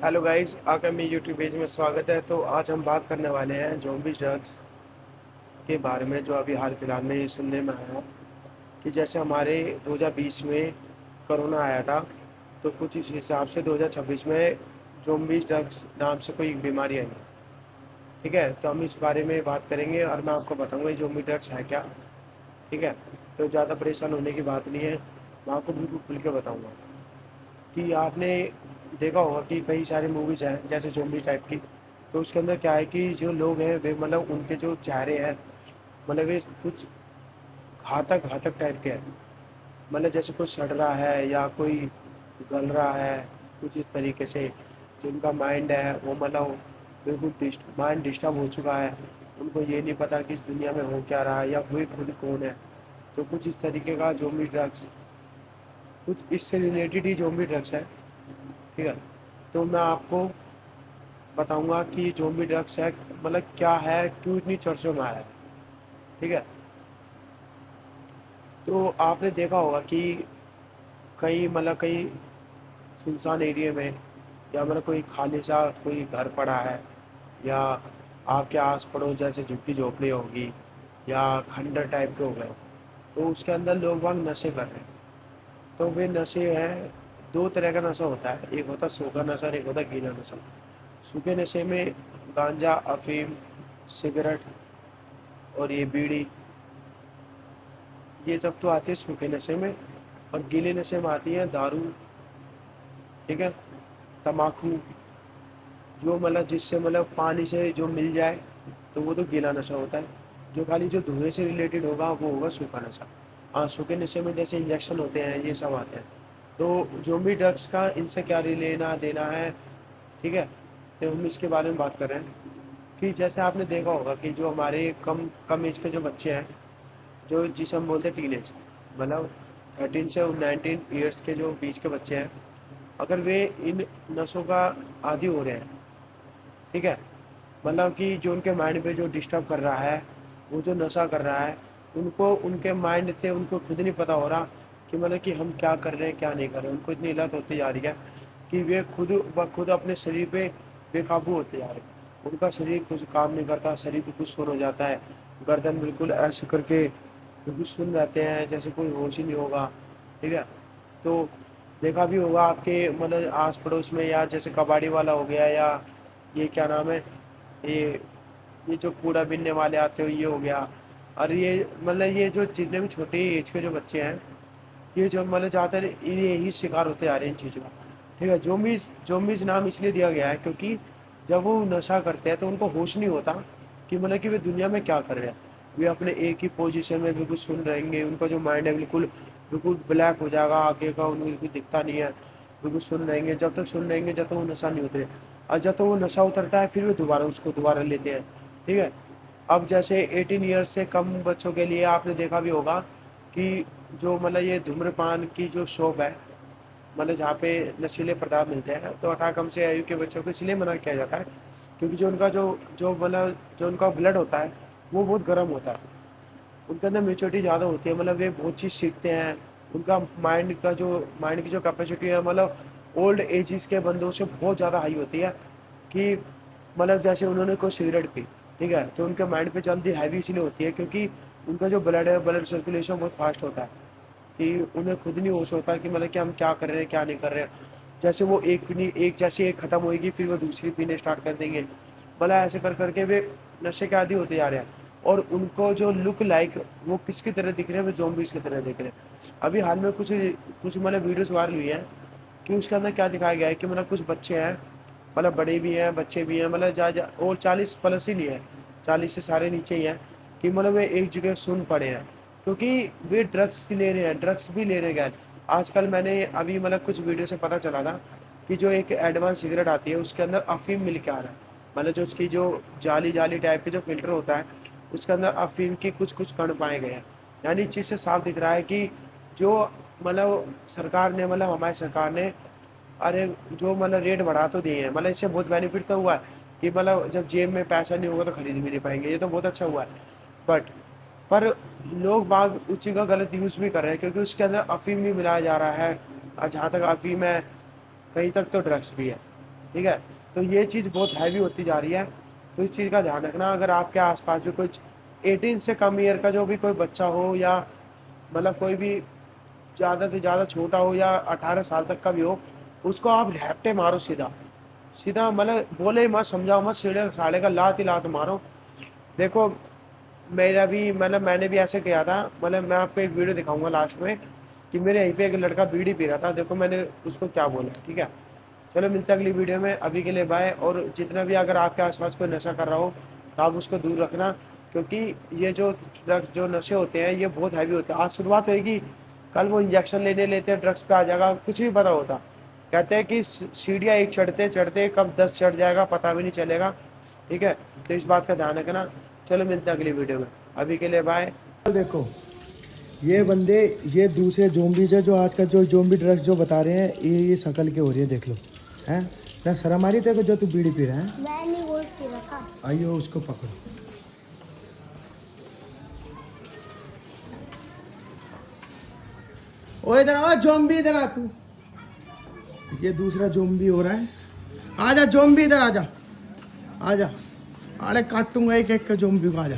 Hello guys, आपका मेरे YouTube page में स्वागत है। तो आज हम बात करने वाले हैं ज़ॉम्बी ड्रग्स के बारे में, जो अभी हाल फिलहाल में ही सुनने में आया कि जैसे हमारे 2020 में कोरोना आया था, तो कुछ इस हिसाब से 2026 में ज़ॉम्बी ड्रग्स नाम से कोई बीमारी आई। ठीक है, तो हम इस बारे में बात करेंगे और मैं आपको बताऊंगा ये ज़ॉम्बी ड्रग्स है क्या। ठीक है, तो ज़्यादा परेशान होने की बात नहीं है, मैं आपको बिल्कुल खुल के बताऊंगा कि आपने देखा होगा कि कई सारी मूवीज़ हैं जैसे ज़ॉम्बी टाइप की। तो उसके अंदर क्या है कि जो लोग हैं वे मतलब उनके जो चेहरे हैं, मतलब वे कुछ घातक घातक टाइप के हैं। मतलब जैसे कोई सड़ रहा है या कोई गल रहा है, कुछ इस तरीके से। जो उनका माइंड है वो मतलब बिल्कुल माइंड डिस्टर्ब हो चुका है। उनको ये नहीं पता कि इस दुनिया में हो क्या रहा है या वो खुद कौन है। तो कुछ इस तरीके का ज़ॉम्बी ड्रग्स, कुछ इससे रिलेटेड ही ज़ॉम्बी ड्रग्स है। ठीक है, तो मैं आपको बताऊंगा कि ज़ॉम्बी ड्रग्स है मतलब क्या है, क्यों इतनी चर्चों में आया है। ठीक है, तो आपने देखा होगा कि कहीं मतलब कहीं सुनसान एरिया में या मतलब कोई खाली सा कोई घर पड़ा है, या आपके आस पड़ोस जैसे झुग्गी झोपड़ी होगी या खंडर टाइप के हो गए, तो उसके अंदर लोग वहाँ नशे कर रहे हैं। तो वे नशे हैं, दो तरह का नशा होता है, एक होता है सूखा नशा और एक होता है गीला नशा। सूखे नशे में गांजा, अफीम, सिगरेट और ये बीड़ी, ये सब तो आते हैं सूखे नशे में। और गीले नशे में आती है दारू, ठीक है, तम्बाकू, जो मतलब जिससे मतलब पानी से जो मिल जाए, तो वो तो गीला नशा होता है। जो खाली जो धुएं से रिलेटेड होगा वो होगा सूखा नशा। हाँ, सूखे नशे में जैसे इंजेक्शन होते हैं ये सब आते हैं। तो जो भी ड्रग्स का इनसे क्या लेना देना है, ठीक है, तो हम इसके बारे में बात कर रहे हैं कि जैसे आपने देखा होगा कि जो हमारे कम कम एज के जो बच्चे हैं, जो जिसे हम बोलते हैं टीनेज, मतलब 13 से 19 ईयर्स के जो बीच के बच्चे हैं, अगर वे इन नशों का आदी हो रहे हैं, ठीक है, मतलब कि जो उनके माइंड पे जो डिस्टर्ब कर रहा है, वो जो नशा कर रहा है, उनको उनके माइंड से उनको खुद नहीं पता हो रहा कि मतलब कि हम क्या कर रहे हैं क्या नहीं कर रहे हैं। उनको इतनी लत होती जा रही है कि वे खुद ब खुद अपने शरीर पे बेकाबू होते जा रहे हैं। उनका शरीर कुछ काम नहीं करता, शरीर भी कुछ सुन हो जाता है, गर्दन बिल्कुल ऐसे करके बिल्कुल सुन रहते हैं जैसे कोई होश ही नहीं होगा। ठीक है, तो देखा भी होगा आपके मतलब आस पड़ोस में, या जैसे कबाड़ी वाला हो गया, या ये क्या नाम है, ये ये जो कूड़ा बीनने वाले आते हो ये हो गया। और ये मतलब ये जो जितने भी छोटे एज के जो बच्चे हैं, ये जो मतलब ज़्यादातर ये ही शिकार होते आ रहे हैं इन चीज़ों का। ठीक है, जोम्बीज जोम्बीज नाम इसलिए दिया गया है क्योंकि जब वो नशा करते हैं तो उनको होश नहीं होता कि मतलब कि वे दुनिया में क्या कर रहे हैं। वे अपने एक ही पोजीशन में बिल्कुल सुन रहेंगे, उनका जो माइंड है बिल्कुल बिल्कुल ब्लैक हो जाएगा, आगे का उनको बिल्कुल दिखता नहीं है। बिल्कुल सुन रहेंगे, जब तक सुन रहेंगे जब तक वो नशा नहीं उतरे। और जब तक वो नशा उतरता है फिर वे दोबारा उसको दोबारा लेते हैं। ठीक है, अब जैसे 18 ईयर्स से कम बच्चों के लिए आपने देखा भी होगा कि जो मतलब ये धूम्रपान की जो शॉप है, मतलब जहाँ पे नशीले पदार्थ मिलते हैं, तो 18 कम से आयु के बच्चों को इसलिए मना किया जाता है क्योंकि जो उनका जो जो मतलब जो उनका ब्लड होता है वो बहुत गर्म होता है। उनके अंदर मेच्योरिटी ज़्यादा होती है, मतलब वे बहुत चीज़ सीखते हैं। उनका माइंड की जो कैपेसिटी है मतलब ओल्ड एजिस के बंदों से बहुत ज़्यादा हाई होती है। कि मतलब जैसे उन्होंने कोई सिगरेट पी, ठीक है, तो उनके माइंड पे जल्दी हैवी इसलिए होती है क्योंकि उनका जो ब्लड है, ब्लड सर्कुलेशन बहुत फास्ट होता है कि उन्हें खुद नहीं होश होता कि मतलब कि हम क्या कर रहे हैं क्या नहीं कर रहे हैं। जैसे वो एक पीनी एक जैसे एक ख़त्म होएगी फिर वो दूसरी पीने स्टार्ट कर देंगे। मतलब ऐसे कर करके वे नशे के आदी होते जा रहे हैं। और उनको जो लुक लाइक वो किसकी तरह दिख रहे हैं, वो zombies की तरह दिख रहे हैं। अभी हाल में कुछ कुछ मतलब वीडियोस वायरल हुई हैं कि उसके अंदर क्या दिखाया गया है कि मतलब कुछ बच्चे हैं, मतलब बड़े भी हैं बच्चे भी हैं, मतलब और 40 प्लस ही नहीं है, 40 से सारे नीचे ही हैं, कि मतलब वे एक जगह सुन पड़े हैं क्योंकि वे ड्रग्स की ले रहे हैं, ड्रग्स भी ले रहे हैं। आजकल मैंने अभी मतलब कुछ वीडियो से पता चला था कि जो एक एडवांस सिगरेट आती है उसके अंदर अफीम मिल के आ रहा है। मतलब जो उसकी जो जाली जाली टाइप के जो फिल्टर होता है, उसके अंदर अफीम के कुछ कुछ कण पाए गए हैं। यानी इस चीज़ से साफ दिख रहा है कि जो मतलब सरकार ने, मतलब हमारी सरकार ने, अरे जो मतलब रेट बढ़ा तो दिए हैं, मतलब इससे बहुत बेनिफिट तो हुआ है कि मतलब जब जेब में पैसा नहीं होगा तो खरीद भी नहीं पाएंगे, ये तो बहुत अच्छा हुआ है। बट पर लोग बाग उस चीज़ का गलत यूज़ भी कर रहे हैं क्योंकि उसके अंदर अफीम भी मिलाया जा रहा है, और जहाँ तक अफीम है कहीं तक तो ड्रग्स भी है। ٹھیک ہے. تو یہ چیز بہت ہیوی ہوتی جا رہی ہے. تو اس چیز کا دھیان رکھنا. اگر آپ کے آس پاس بھی کچھ 18 سے کم ایئر کا جو بھی کوئی بچہ ہو یا مطلب کوئی بھی زیادہ سے زیادہ چھوٹا ہو یا 18 سال تک کا بھی ہو, اس کو آپ لھیپٹے مارو سیدھا سیدھا, مطلب بولے مت, سمجھاؤ مت, سیڑھے ساڑے کا لات ہی لات مارو. دیکھو میرا بھی مطلب میں نے بھی ایسے کیا تھا. مطلب میں آپ کو ایک ویڈیو دکھاؤں گا لاسٹ میں کہ میرے یہیں پہ ایک لڑکا بیڑی پی رہا تھا. دیکھو میں نے اس کو کیا بولا. ٹھیک ہے, چلو ملتے ہیں اگلی ویڈیو میں. ابھی کے لیے بائے. اور جتنا بھی اگر آپ کے آس پاس کوئی نشہ کر رہا ہو تو آپ اس کو دور رکھنا, کیونکہ یہ جو ڈرگس جو نشے ہوتے ہیں یہ بہت ہیوی ہوتے ہیں. آج شروعات ہوئے گی, کل وہ انجیکشن لیتے ہیں, ڈرگس پہ آ جائے گا, کچھ نہیں پتا ہوتا. کہتے ہیں کہ سیڑھیاں ایک چڑھتے چڑھتے کب 10 چڑھ جائے گا پتہ بھی نہیں چلے گا. ٹھیک ہے, تو اس بات کا دھیان رکھنا. چلو ملتے ہیں اگلی ویڈیو میں. ابھی کے لیے بائے. دیکھو یہ بندے, یہ دوسرے زومبیز ہے جو آج کل جو زومبی ڈرگس جو بتا رہے ہیں, یہ شکل کے ہو رہی ہے. دیکھ لو ہیں نہ شرم آ رہی تھے جو تو بیڑی پی رہا ہے. میں نہیں وہ پی رہا تھا. آئیو اس کو پکڑو. او ادھر آ زومبی, ادھر آ تو. یہ دوسرا زومبی ہو رہا ہے. آ جا زومبی, ادھر آ جا, آ جا. ارے کاٹوں گا ایک ایک کا زومبی کو. آ جا.